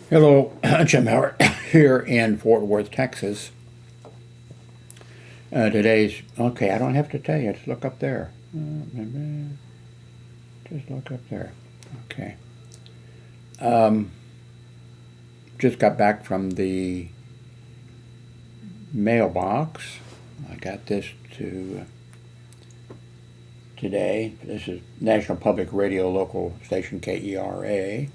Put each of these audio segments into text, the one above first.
Hello, Jim Howrd here in Fort Worth, Texas. Okay, I don't have to tell you, just look up there. Just look up there. Okay. Um, just got back from the mailbox. I got this today. This is National Public Radio local station KERA.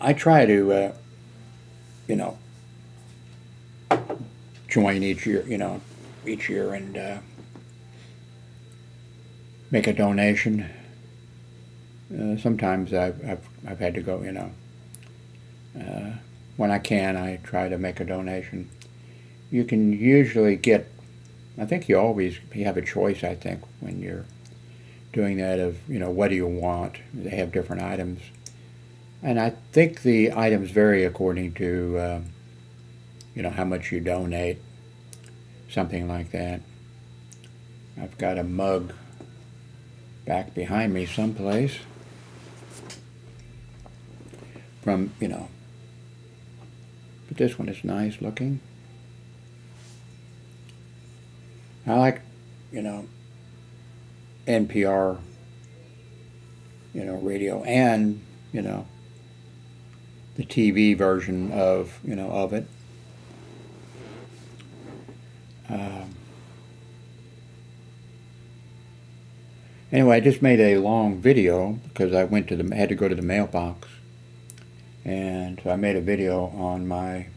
I try to, join each year and make a donation. Sometimes I've had to go, when I can, I try to make a donation. You can usually get, I think you have a choice, I think, when you're doing that of, what do you want? They have different items. And I think the items vary according to, how much you donate, something like that. I've got a mug back behind me someplace from, but this one is nice looking. I like, NPR, radio and, the TV version of it. Anyway, I just made a long video because I had to go to the mailbox, and so I made a video on my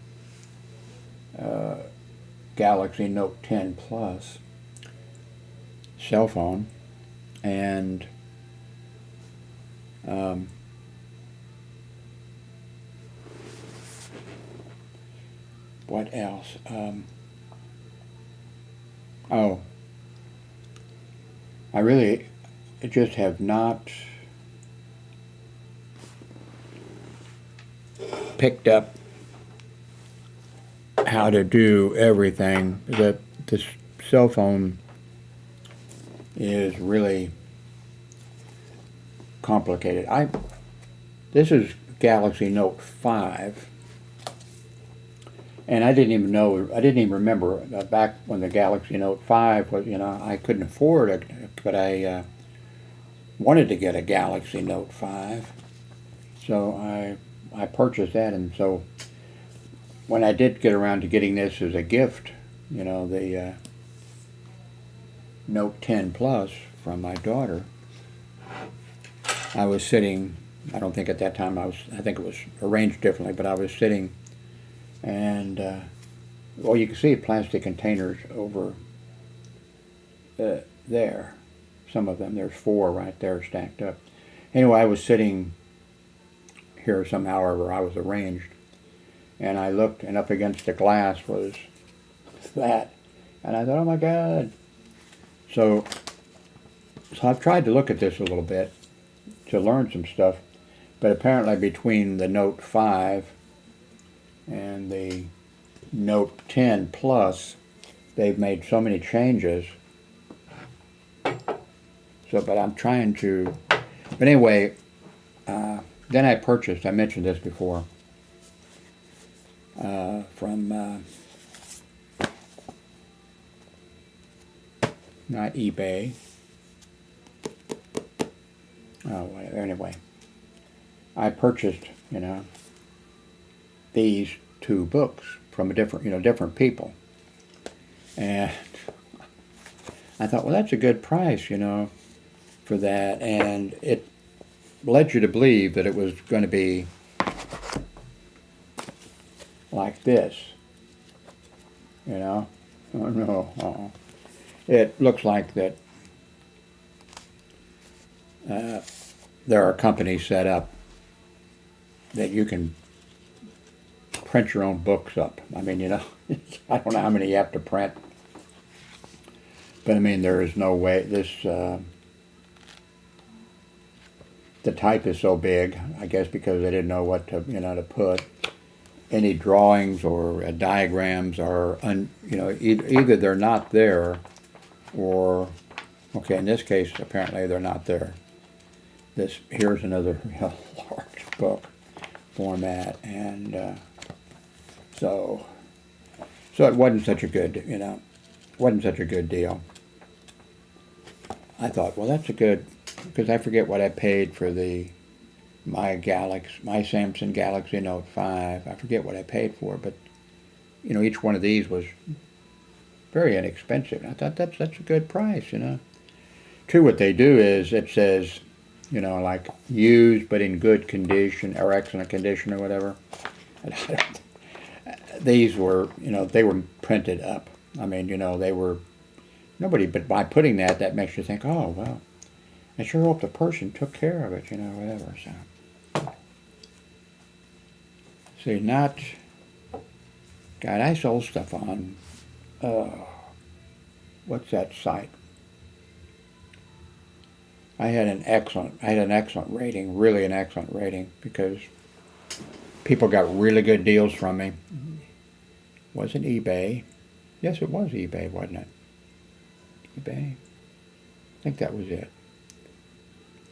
Galaxy Note 10 Plus cell phone, and what else? I just have not picked up how to do everything. This cell phone is really complicated. This is Galaxy Note 5. And I didn't even remember back when the Galaxy Note 5 was, I couldn't afford it, but I wanted to get a Galaxy Note 5. So I purchased that, and so when I did get around to getting this as a gift, the Note 10 Plus from my daughter, I was sitting, I don't think at that time I think it was arranged differently, but I was sitting. And, you can see plastic containers over there. Some of them, there's 4 right there stacked up. Anyway, I was sitting here somehow, however I was arranged, and I looked, and up against the glass was that. And I thought, oh my God. So I've tried to look at this a little bit to learn some stuff, but apparently between the Note 5 and the Note 10 Plus, they've made so many changes. But I'm trying to, but anyway, then I mentioned this before, from, not eBay. Oh, whatever. Anyway, I purchased, these 2 books from different people. And I thought, well, that's a good price, for that. And it led you to believe that it was going to be like this, Oh, no. It looks like that there are companies set up that you can print your own books up. I mean, I don't know how many you have to print, but I mean, there is no way the type is so big, I guess because they didn't know what to put. Any drawings or diagrams are, either they're not there, or, okay, in this case, apparently they're not there. here's another large book format, and so it wasn't such a good, wasn't such a good deal. I thought, well, that's a good, because I forget what I paid for my Samsung Galaxy Note 5. I forget what I paid for, but each one of these was very inexpensive. I thought that's a good price, Too, what they do is it says, like used but in good condition or excellent condition or whatever. These were, they were printed up. I mean, they were, but by putting that makes you think, oh, well, I sure hope the person took care of it, whatever. So, see, God, I sold stuff on, what's that site? I had an excellent rating, really an excellent rating, because people got really good deals from me. Was it eBay? Yes, it was eBay, wasn't it? eBay? I think that was it.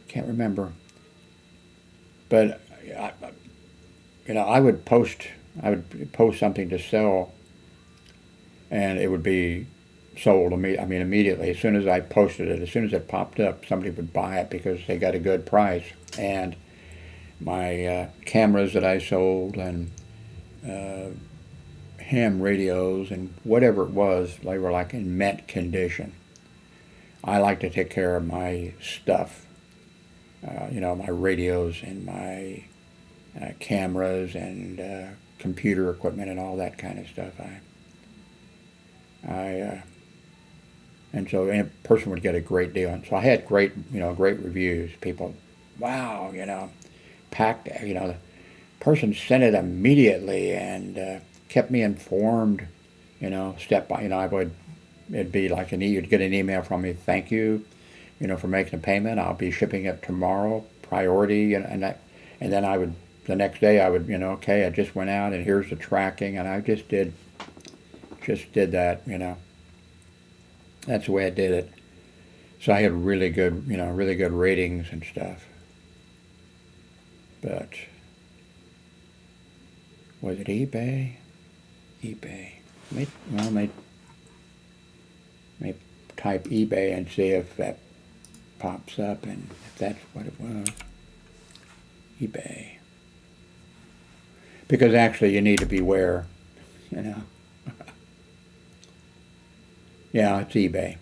Can't remember. But, I would post something to sell, and it would be sold immediately. As soon as I posted it, as soon as it popped up, somebody would buy it because they got a good price. And my cameras that I sold, and ham radios, and whatever it was, they were like in mint condition. I like to take care of my stuff, my radios and my cameras and computer equipment and all that kind of stuff. And so a person would get a great deal. And so I had great reviews. People, wow, packed, the person sent it immediately and kept me informed, step by, it'd be like you'd get an email from me, thank you, for making a payment. I'll be shipping it tomorrow, priority, and then the next day I would, okay, I just went out and here's the tracking, and I just did that, That's the way I did it. So I had really good ratings and stuff. But was it eBay? eBay. May type eBay and see if that pops up, and if that's what it was. eBay. Because actually you need to beware, Yeah, it's eBay.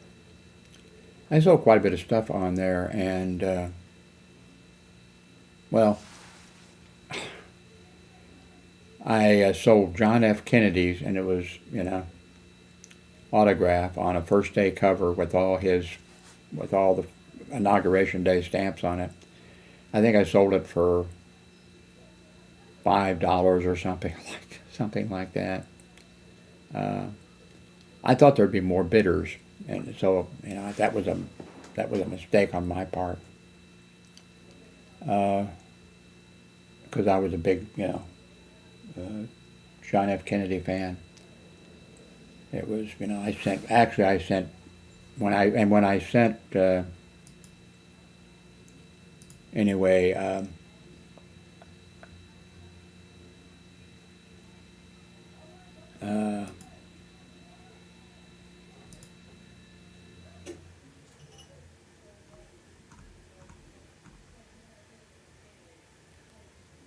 I sold quite a bit of stuff on there, and, well, I sold John F. Kennedy's, and it was, autograph on a first day cover with all the inauguration day stamps on it. I think I sold it for $5 or something like that. I thought there'd be more bidders, and so that was a mistake on my part, because I was a big John F. Kennedy fan. It was I sent anyway.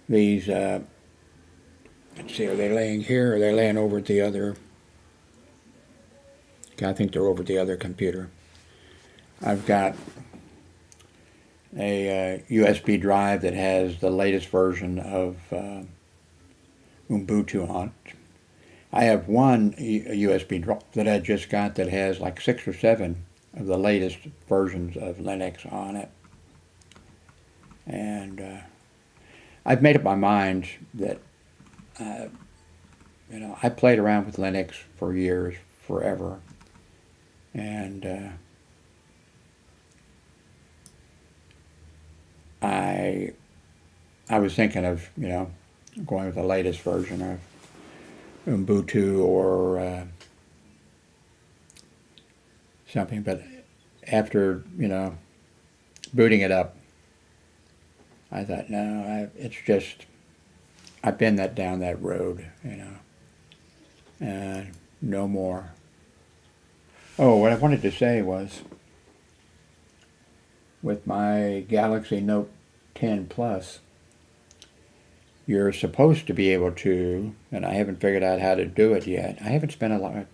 These, let's see, are they laying here or are they laying over at the other? I think they're over at the other computer. I've got a USB drive that has the latest version of Ubuntu on it. I have one USB drive that I just got that has like 6 or 7 of the latest versions of Linux on it. And I've made up my mind that, I played around with Linux for years, forever. And I was thinking of, going with the latest version of Ubuntu or something, but after, booting it up, I thought, no, it's just, I've been down that road, no more. Oh, what I wanted to say was, with my Galaxy Note 10 Plus, you're supposed to be able to, and I haven't figured out how to do it yet. I haven't spent a lot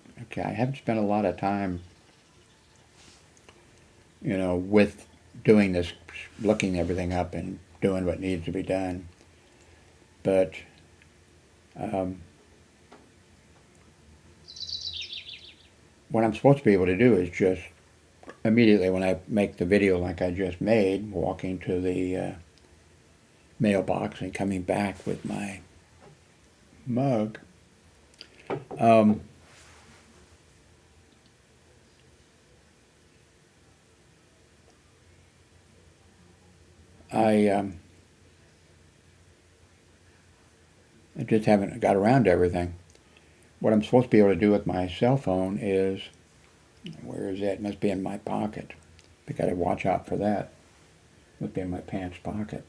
of time, with doing this, looking everything up and doing what needs to be done. But what I'm supposed to be able to do is just immediately when I make the video like I just made, walking to the mailbox and coming back with my mug, I just haven't got around to everything. What I'm supposed to be able to do with my cell phone is, where is it? It must be in my pocket. I got to watch out for that. It must be in my pants pocket.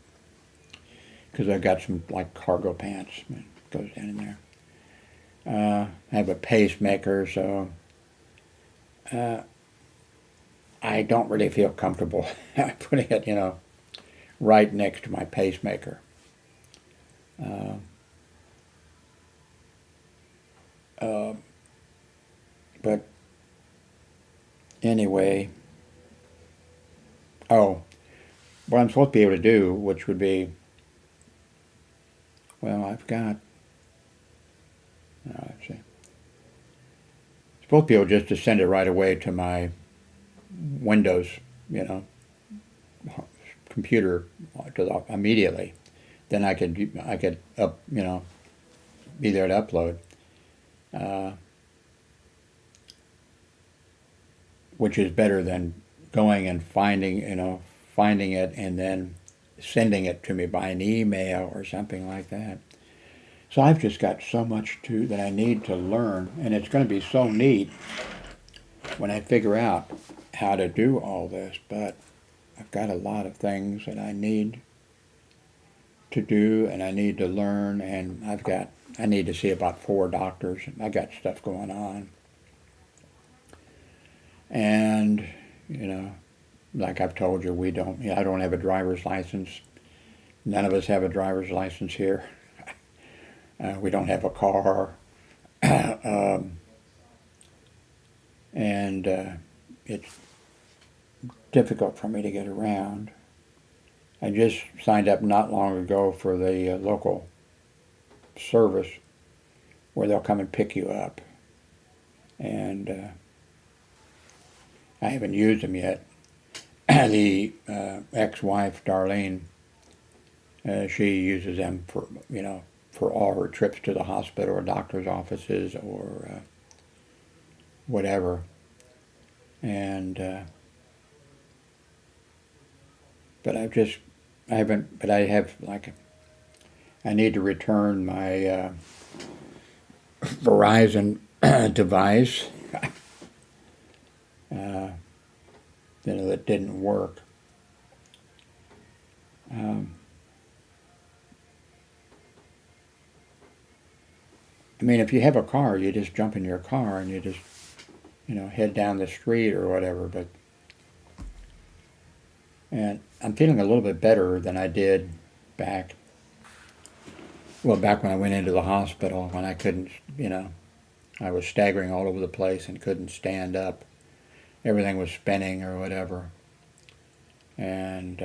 Because I've got some, like, cargo pants. It goes down in there. I have a pacemaker, so I don't really feel comfortable putting it, right next to my pacemaker. But anyway, what I'm supposed to be able to do, which would be, well, I've got, let's see, supposed to be able just to send it right away to my Windows, computer immediately. Then I could be there to upload. Which is better than going and finding it and then sending it to me by an email or something like that. So I've just got so much that I need to learn, and it's going to be so neat when I figure out how to do all this. But I've got a lot of things that I need to do and I need to learn, and I need to see about 4 doctors. I got stuff going on. And, like I've told you, I don't have a driver's license. None of us have a driver's license here. We don't have a car. And it's difficult for me to get around. I just signed up not long ago for the local service where they'll come and pick you up. And I haven't used them yet. The ex-wife, Darlene, she uses them for all her trips to the hospital or doctor's offices or whatever. And but I need to return my Verizon device. That didn't work. If you have a car, you just jump in your car and you just, head down the street or whatever. And I'm feeling a little bit better than I did back when I went into the hospital, when I couldn't, I was staggering all over the place and couldn't stand up. Everything was spinning or whatever. And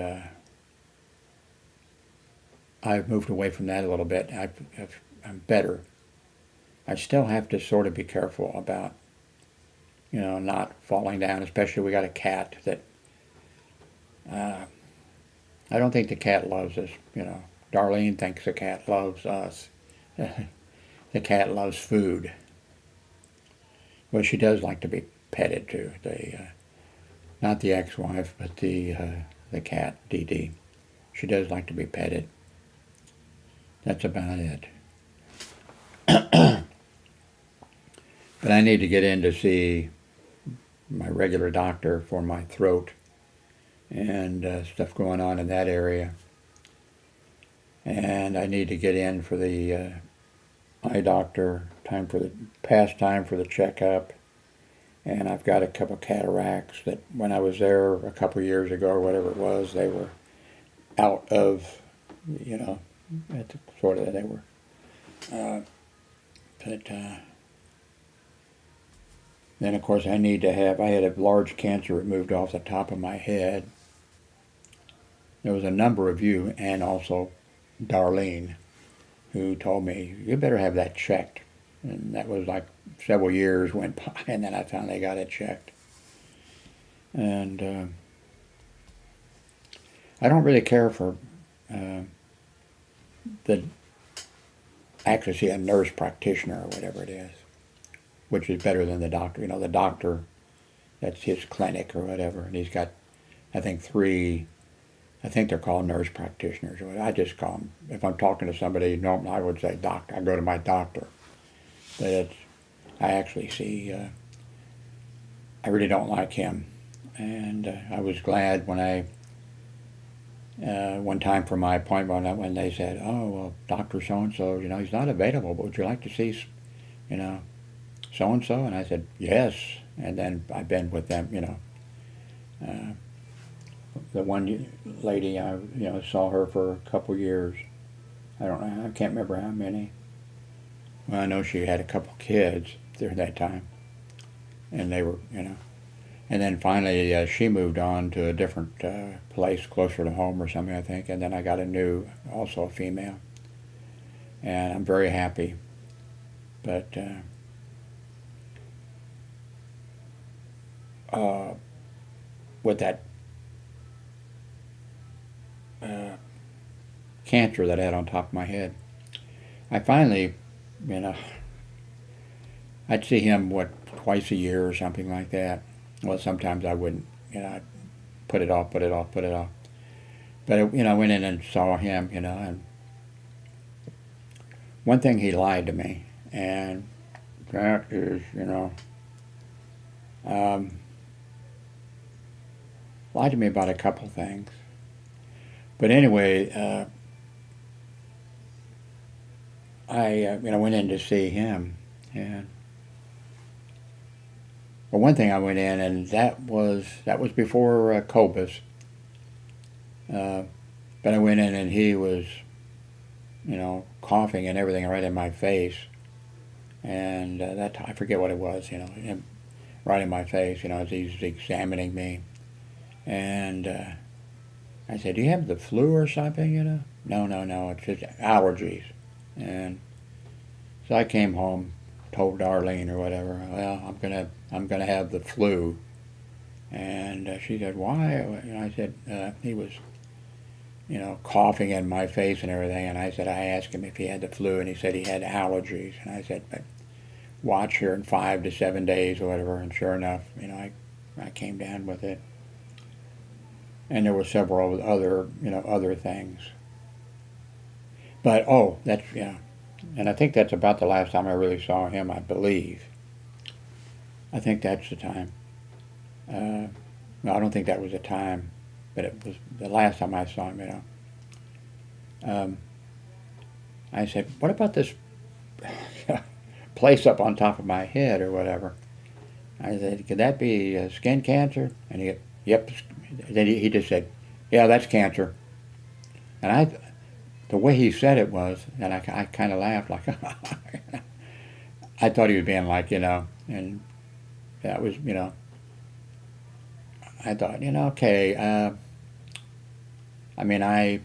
I've moved away from that a little bit. I'm better. I still have to sort of be careful about, not falling down, especially we got a cat that, I don't think the cat loves us, Darlene thinks the cat loves us. The cat loves food. Well, she does like to be petted too. Not the ex-wife, but the cat, Dee Dee. She does like to be petted. That's about it. But I need to get in to see my regular doctor for my throat and stuff going on in that area. and I need to get in for the eye doctor, past time for the checkup, and I've got a couple cataracts that when I was there a couple years ago or whatever it was, they were out of, you know, sort of, they were, then of course I had a large cancer removed off the top of my head. There was a number of you, and also Darlene, who told me, you better have that checked. And that was like several years went by, and then I finally got it checked. And I don't really care for actually see a nurse practitioner or whatever it is, which is better than the doctor. You know, the doctor, that's his clinic or whatever, and he's got, I think, they're called nurse practitioners. I just call them, if I'm talking to somebody, normally I would say doctor. I go to my doctor. But I actually see, I really don't like him. And I was glad when one time for my appointment, when they said, oh, well, Dr. So-and-so, you know, he's not available, but would you like to see, you know, so-and-so? And I said, yes. And then I've been with them, you know. The one lady, I saw her for a couple years. I can't remember how many. Well, I know she had a couple kids during that time, and they were, you know. And then finally, she moved on to a different place closer to home or something, I think. And then I got also a female, and I'm very happy. But with that cancer that I had on top of my head, I finally, you know, I'd see him, twice a year or something like that. Well, sometimes I wouldn't, you know, I'd put it off. But, you know, I went in and saw him, you know, and one thing, he lied to me, and that is, you know, lied to me about a couple things. But anyway, I went in to see him, and well, one thing I went in, and that was before Cobus. But I went in, and he was, you know, coughing and everything right in my face, and I forget what it was, you know, right in my face, you know, as he's examining me, and I said, "Do you have the flu or something?" You know, no, it's just allergies. And so I came home, told Darlene or whatever, well, I'm gonna have the flu. And she said, why? And I said, he was, you know, coughing in my face and everything. And I asked him if he had the flu, and he said he had allergies. And I said, but watch here in 5 to 7 days or whatever. And sure enough, you know, I came down with it. And there were several other things. But, that's, yeah. And I think that's about the last time I really saw him, I believe. I think that's the time. No, I don't think that was the time, but it was the last time I saw him, you know. I said, what about this place up on top of my head or whatever? I said, could that be skin cancer? And he said, yep. Then he just said, yeah, that's cancer. And the way he said it was, and I kind of laughed, like, I thought he was being like, you know, and that was, you know, I thought, you know, okay, I mean, I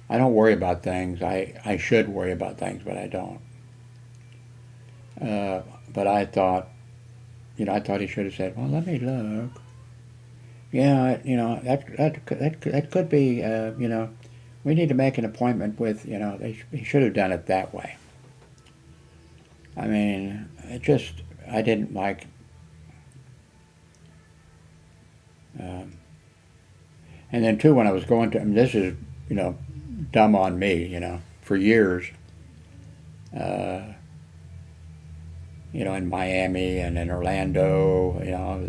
don't worry about things. I should worry about things, but I don't. But I thought, you know, he should have said, well, let me look. Yeah, you know, that could be, you know, we need to make an appointment with, you know, he should have done it that way. I mean, I didn't like, and then too, when I was going to, I mean, this is, you know, dumb on me, you know, for years, you know, in Miami and in Orlando, you know,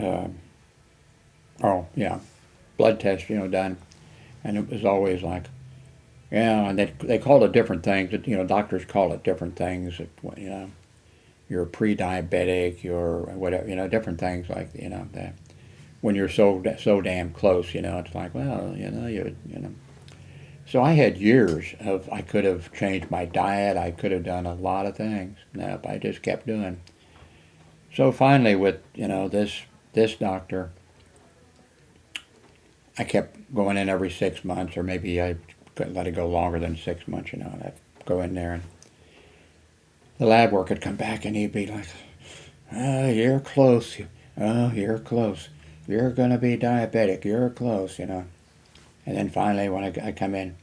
oh yeah, blood test, done, and it was always like, yeah, and they called it different things. Doctors call it different things. You're pre-diabetic, you're whatever, different things like that. When you're so damn close, it's like, well, you. So I had years of I could have changed my diet. I could have done a lot of things. Nope, I just kept doing. So finally, with this doctor, I kept going in every 6 months, or maybe I could let it go longer than 6 months. And I'd go in there, and the lab work would come back, and he'd be like, "Oh, you're close. Oh, you're close. You're gonna be diabetic. You're close." And then finally, when I come in,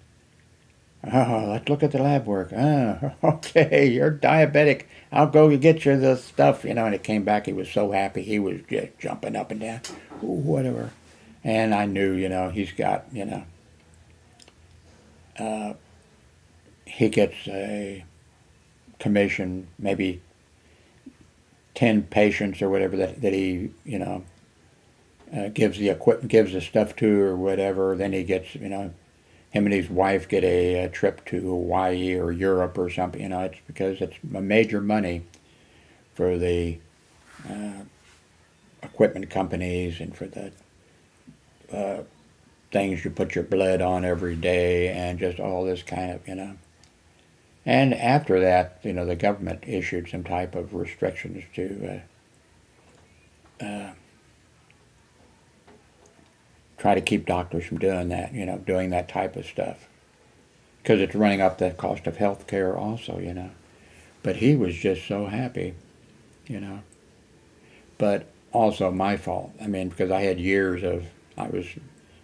oh, let's look at the lab work. Oh, okay, you're diabetic. I'll go get you the stuff, And it came back. He was so happy. He was just jumping up and down. Ooh, whatever. And I knew, he's got, he gets a commission, maybe 10 patients or whatever that he, gives the equipment, gives the stuff to or whatever. Then he gets, him and his wife get a trip to Hawaii or Europe or something. It's because it's a major money for the equipment companies and for the things you put your blood on every day and just all this kind of. And after that, the government issued some type of restrictions to try to keep doctors from doing that, doing that type of stuff. Because it's running up the cost of health care also, But he was just so happy, But also my fault. I mean, because I had years of, I was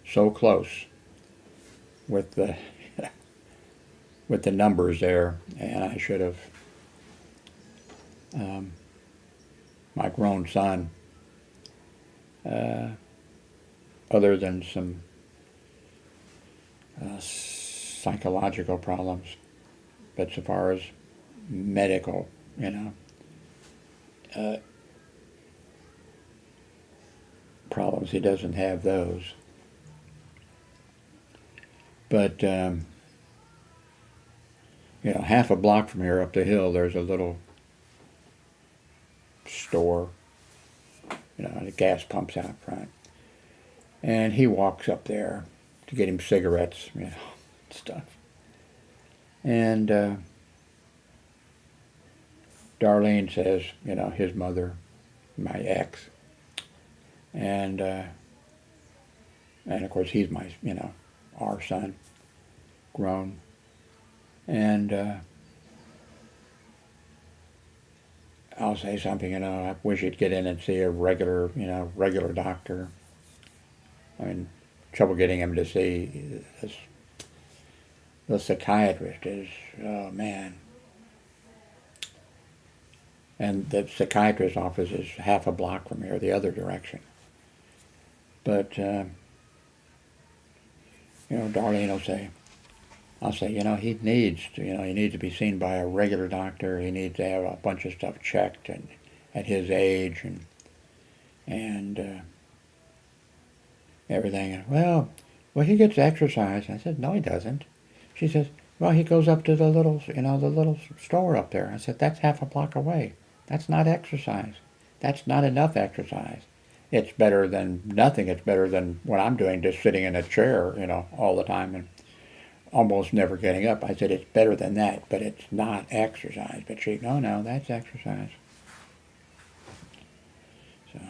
so close with the with the numbers there, and I should have, my grown son, other than some psychological problems, but so far as medical, problems, he doesn't have those. But, half a block from here up the hill, there's a little store, the gas pumps out front. And he walks up there to get him cigarettes, stuff. And Darlene says, his mother, my ex, and of course he's my, our son, grown, and I'll say something, I wish he'd get in and see a regular doctor. I mean, trouble getting him to see the psychiatrist is, oh man. And the psychiatrist's office is half a block from here, the other direction. But, Darlene will say, I'll say, he needs to be seen by a regular doctor. He needs to have a bunch of stuff checked and at his age and everything. Well, he gets exercise. I said, no, he doesn't. She says, well, he goes up to the little store up there. I said, that's half a block away. That's not exercise. That's not enough exercise. It's better than nothing. It's better than what I'm doing, just sitting in a chair, all the time and almost never getting up. I said, it's better than that, but it's not exercise. But she, no, that's exercise. So,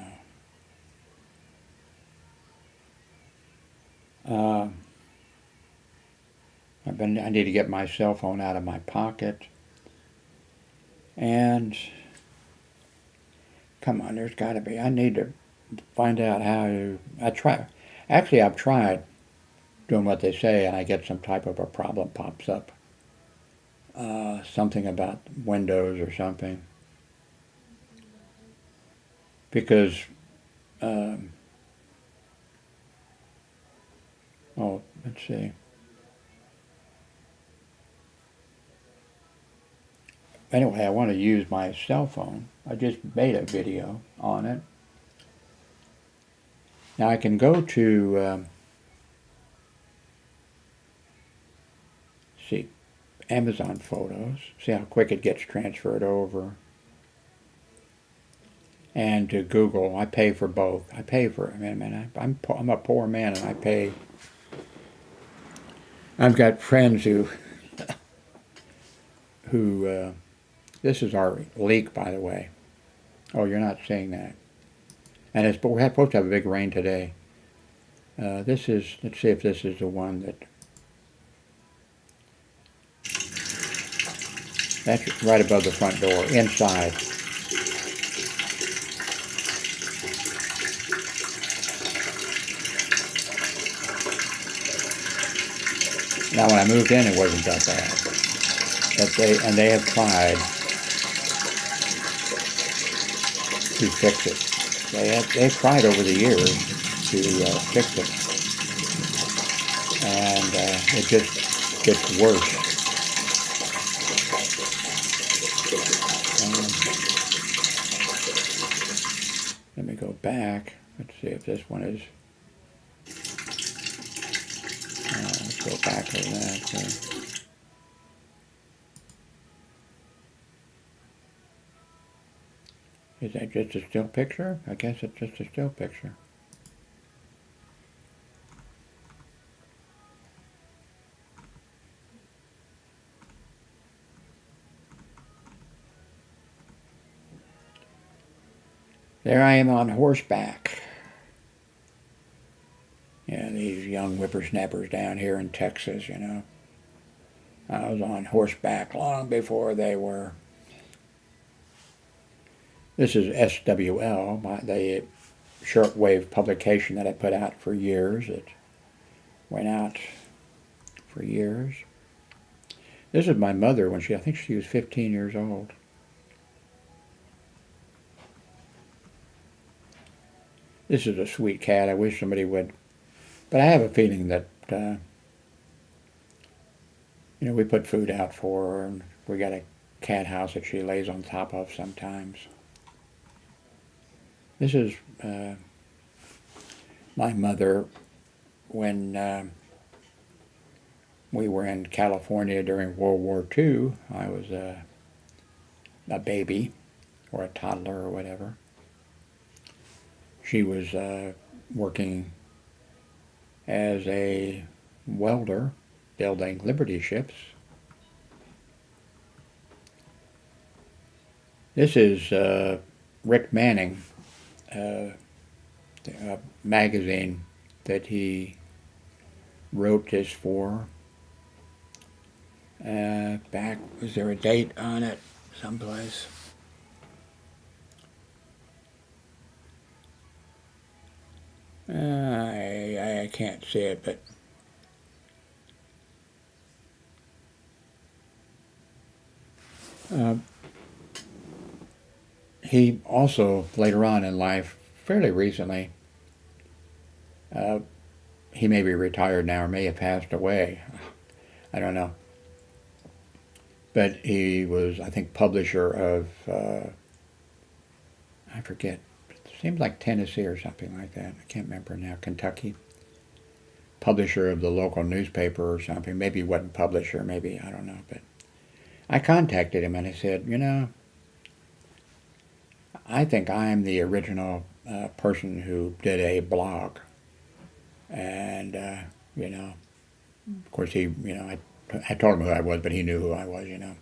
I need to get my cell phone out of my pocket. And, come on, there's got to be. I need to find out how to, I've tried doing what they say, and I get some type of a problem pops up. Something about Windows or something. Because, let's see. Anyway, I want to use my cell phone. I just made a video on it. Now I can go to, see, Amazon Photos, see how quick it gets transferred over. And to Google, I pay for both. I pay for, I'm a poor man and I pay. I've got friends who, this is our leak, by the way. Oh, you're not seeing that. And it's, but we're supposed to have a big rain today. This is, let's see if this is the one that's right above the front door, inside. Now when I moved in, it wasn't that bad. But they have tried to fix it. They've tried over the years to fix it. And it just gets worse. Let me go back. Let's see if this one is. Let's go back to that. Is that just a still picture? I guess it's just a still picture. There I am on horseback. Yeah, these young whippersnappers down here in Texas, you know. I was on horseback long before they were. This is SWL, the shortwave publication that I put out for years. It went out for years. This is my mother when I think she was 15 years old. This is a sweet cat. I wish somebody would. But I have a feeling that, you know, we put food out for her, and we got a cat house that she lays on top of sometimes. This is my mother when we were in California during World War II. I was a baby or a toddler or whatever. She was working as a welder, building Liberty ships. This is Rick Manning, a magazine that he wrote this for. Back, is there a date on it someplace? I can't see it, but he also, later on in life, fairly recently, he may be retired now or may have passed away. I don't know. But he was, I think, publisher of, I forget, seems like Tennessee or something like that. I can't remember now. Kentucky. Publisher of the local newspaper or something. Maybe he wasn't publisher, maybe, I don't know. But I contacted him and I said, you know, I think I'm the original person who did a blog. And, you know, of course he, you know, I told him who I was, but he knew who I was, you know.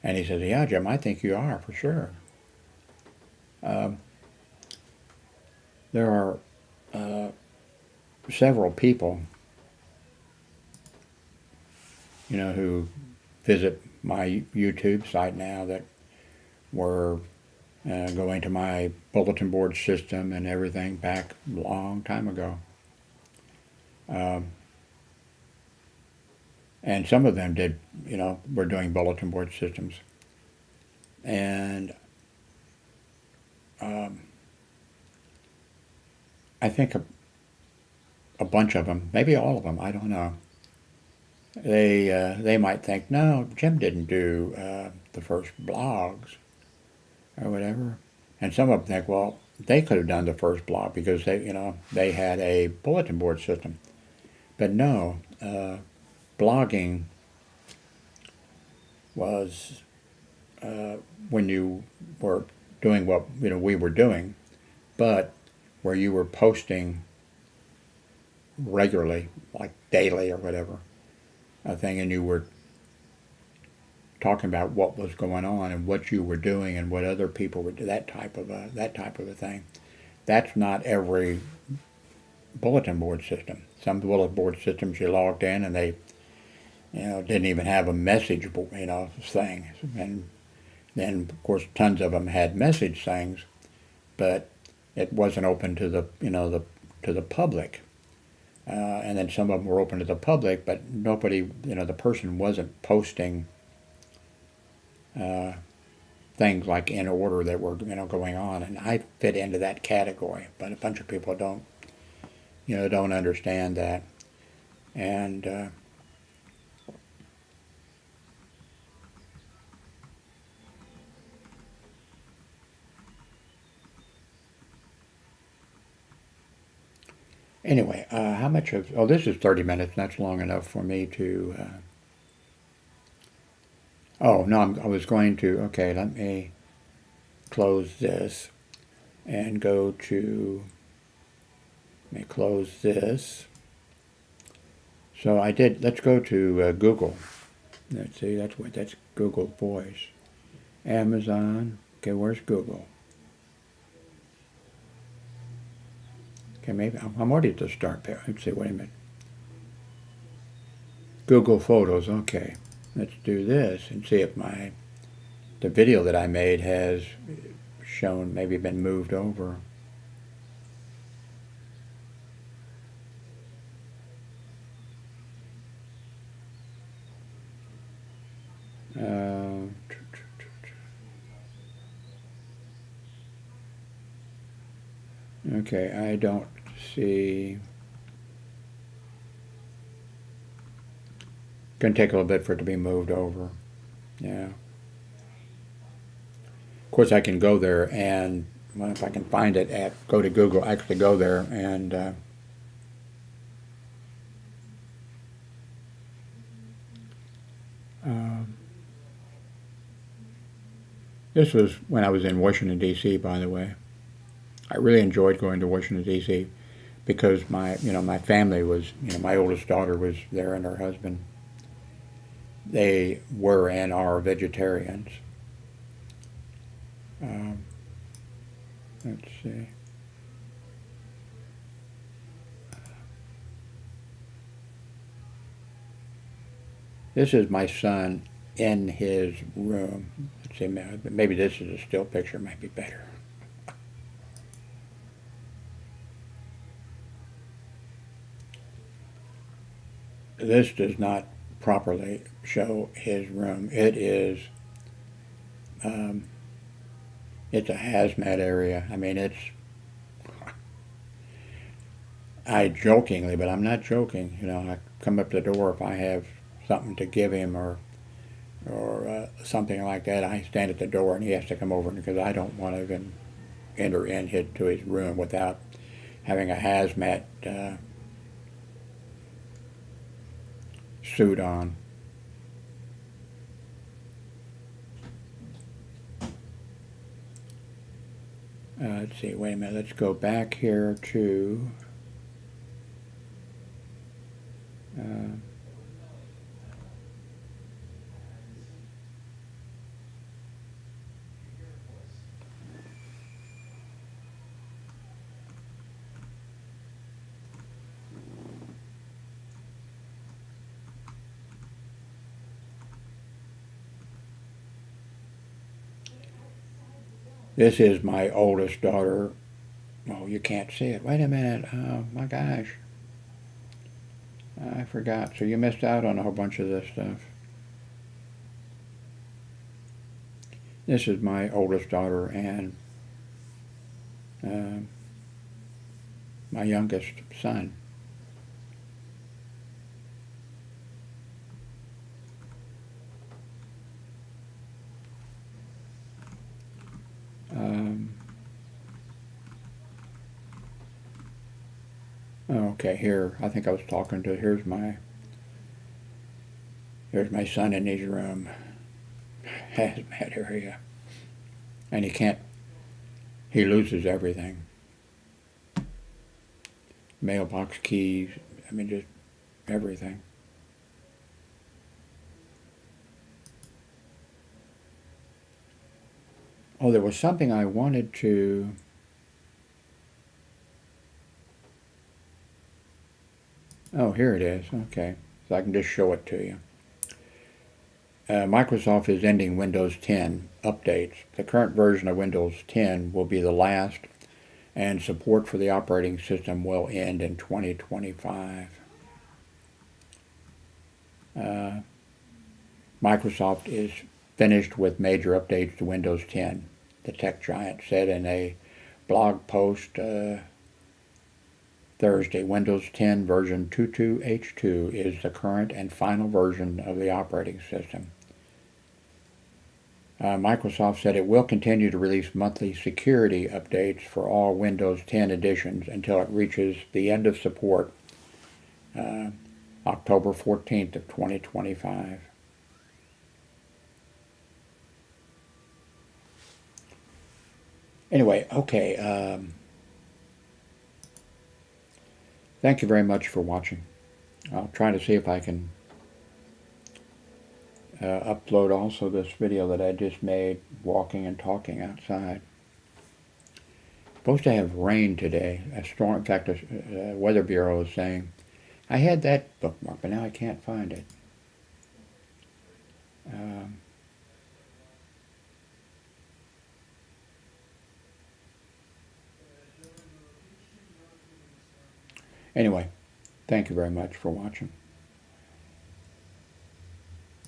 And he says, yeah, Jim, I think you are, for sure. There are several people, you know, who visit my YouTube site now that were going to my bulletin board system and everything back a long time ago. And some of them did, you know, were doing bulletin board systems. And I think a bunch of them, maybe all of them, I don't know, they might think, no, Jim didn't do the first blogs or whatever. And some of them think, well, they could have done the first blog because they had a bulletin board system. But no, blogging was when you were doing what we were doing, but where you were posting regularly, like daily or whatever, a thing, and you were talking about what was going on and what you were doing and what other people were doing, that type of a thing. That's not every bulletin board system. Some bulletin board systems you logged in and they didn't even have a message thing, and then of course tons of them had message things, but it wasn't open to the to the public. And then some of them were open to the public, but nobody, the person wasn't posting things like in order that were going on, and I fit into that category. But a bunch of people don't understand that, and anyway, how much of this is 30 minutes. That's long enough for me to. Oh, no, I was going to, okay, let me close this and go to, let me close this. So I did, let's go to Google. Let's see, that's Google Voice. Amazon, okay, where's Google? Okay, maybe, I'm already at the start there. Let's see, wait a minute. Google Photos, okay. Let's do this and see if the video that I made has shown, maybe been moved over. Okay, I don't see. Going to take a little bit for it to be moved over. Yeah. Of course, I can go there and, well, if I can find it, go to Google, actually go there and this was when I was in Washington, D.C., by the way. I really enjoyed going to Washington, D.C. because my family was, my oldest daughter was there and her husband. They were and are vegetarians. Let's see. This is my son in his room. Let's see, maybe this is a still picture, might be better. This does not properly show his room. It is, it's a hazmat area. I mean, I jokingly, but I'm not joking, I come up to the door if I have something to give him or something like that. I stand at the door and he has to come over because I don't want to even enter into his room without having a hazmat suit on. Let's see, wait a minute, let's go back here to this is my oldest daughter. Oh, you can't see it. Wait a minute. Oh, my gosh. I forgot. So you missed out on a whole bunch of this stuff. This is my oldest daughter and my youngest son. Okay, here, I think I was talking to, here's my son in his room. Hazmat area. And he loses everything. Mailbox keys, I mean, just everything. Oh, there was something I wanted to... Oh, here it is. Okay. So I can just show it to you. Microsoft is ending Windows 10 updates. The current version of Windows 10 will be the last, and support for the operating system will end in 2025. Microsoft is finished with major updates to Windows 10, the tech giant said in a blog post Thursday. Windows 10 version 22H2 is the current and final version of the operating system. Microsoft said it will continue to release monthly security updates for all Windows 10 editions until it reaches the end of support October 14th of 2025. Anyway, okay. Thank you very much for watching. I'll try to see if I can upload also this video that I just made walking and talking outside. Supposed to have rain today, a storm. In fact, the Weather Bureau is saying, I had that bookmark, but now I can't find it. Anyway, thank you very much for watching.